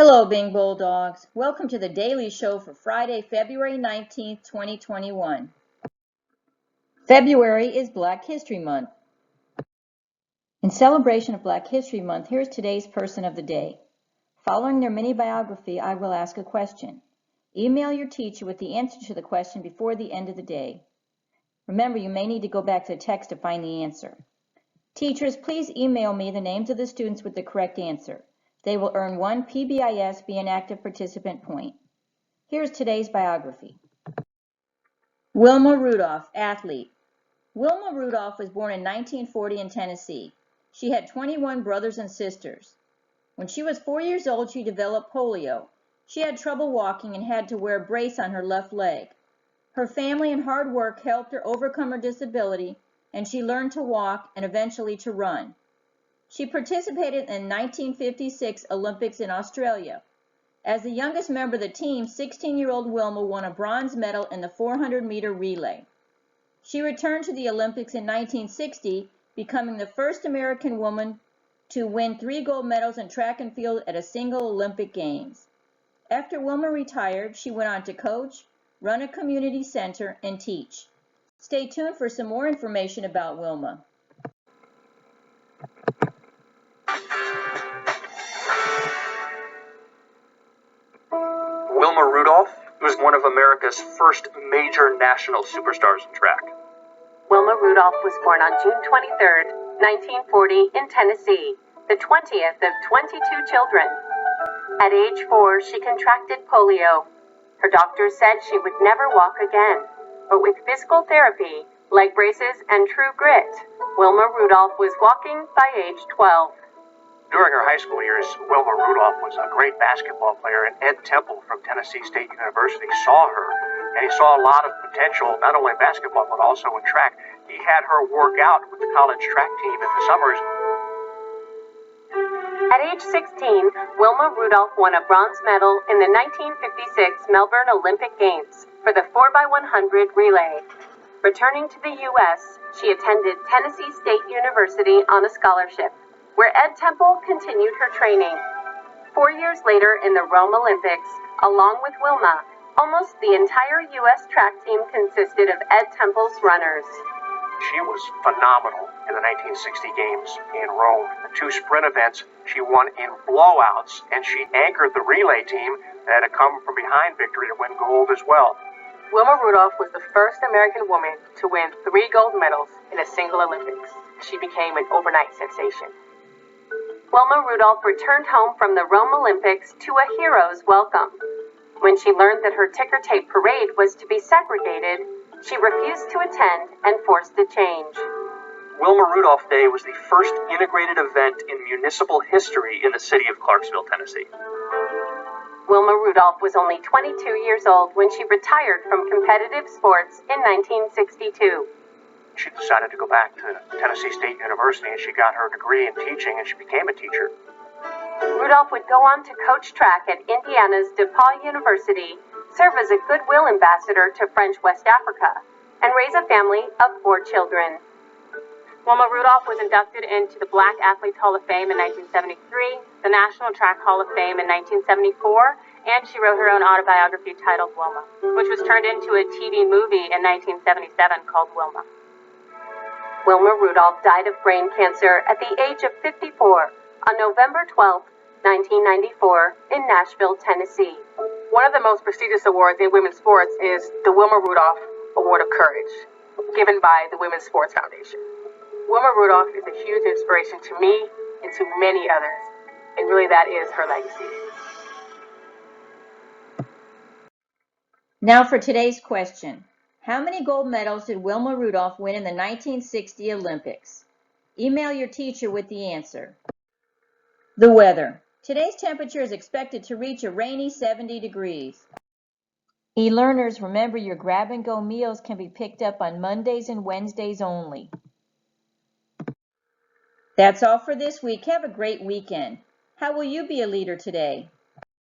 Hello, Bing Bulldogs. Welcome to the Daily Show for Friday, February 19th, 2021. February is Black History Month. In celebration of Black History Month, here's today's person of the day. Following their mini biography, I will ask a question. Email your teacher with the answer to the question before the end of the day. Remember, you may need to go back to the text to find the answer. Teachers, please email me the names of the students with the correct answer. They will earn 1 PBIS Be an Active Participant point. Here's today's biography. Wilma Rudolph, athlete. Wilma Rudolph was born in 1940 in Tennessee. She had 21 brothers and sisters. When she was 4 years old, she developed polio. She had trouble walking and had to wear a brace on her left leg. Her family and hard work helped her overcome her disability, and she learned to walk and eventually to run. She participated in the 1956 Olympics in Australia. As the youngest member of the team, 16-year-old Wilma won a bronze medal in the 400-meter relay. She returned to the Olympics in 1960, becoming the first American woman to win 3 gold medals in track and field at a single Olympic Games. After Wilma retired, she went on to coach, run a community center, and teach. Stay tuned for some more information about Wilma. Wilma Rudolph was one of America's first major national superstars in track. Wilma Rudolph was born on June 23, 1940 in Tennessee, the 20th of 22 children. At age 4, she contracted polio. Her doctor said she would never walk again, but with physical therapy, leg braces, and true grit, Wilma Rudolph was walking by age 12. During her high school years, Wilma Rudolph was a great basketball player, and Ed Temple from Tennessee State University saw her, and he saw a lot of potential, not only in basketball, but also in track. He had her work out with the college track team in the summers. At age 16, Wilma Rudolph won a bronze medal in the 1956 Melbourne Olympic Games for the 4x100 relay. Returning to the U.S., she attended Tennessee State University on a scholarship, where Ed Temple continued her training. 4 years later in the Rome Olympics, along with Wilma, almost the entire U.S. track team consisted of Ed Temple's runners. She was phenomenal in the 1960 Games in Rome. The 2 sprint events she won in blowouts, and she anchored the relay team that had come from behind victory to win gold as well. Wilma Rudolph was the first American woman to win 3 gold medals in a single Olympics. She became an overnight sensation. Wilma Rudolph returned home from the Rome Olympics to a hero's welcome. When she learned that her ticker tape parade was to be segregated, she refused to attend and forced a change. Wilma Rudolph Day was the first integrated event in municipal history in the city of Clarksville, Tennessee. Wilma Rudolph was only 22 years old when she retired from competitive sports in 1962. She decided to go back to Tennessee State University, and she got her degree in teaching, and she became a teacher. Rudolph would go on to coach track at Indiana's DePaul University, serve as a goodwill ambassador to French West Africa, and raise a family of 4 children. Wilma Rudolph was inducted into the Black Athletes Hall of Fame in 1973, the National Track Hall of Fame in 1974, and she wrote her own autobiography titled Wilma, which was turned into a TV movie in 1977 called Wilma. Wilma Rudolph died of brain cancer at the age of 54 on November 12, 1994, in Nashville, Tennessee. One of the most prestigious awards in women's sports is the Wilma Rudolph Award of Courage, given by the Women's Sports Foundation. Wilma Rudolph is a huge inspiration to me and to many others, and really that is her legacy. Now for today's question. How many gold medals did Wilma Rudolph win in the 1960 Olympics? Email your teacher with the answer. The weather. Today's temperature is expected to reach a rainy 70 degrees. E-learners, remember your grab-and-go meals can be picked up on Mondays and Wednesdays only. That's all for this week. Have a great weekend. How will you be a leader today?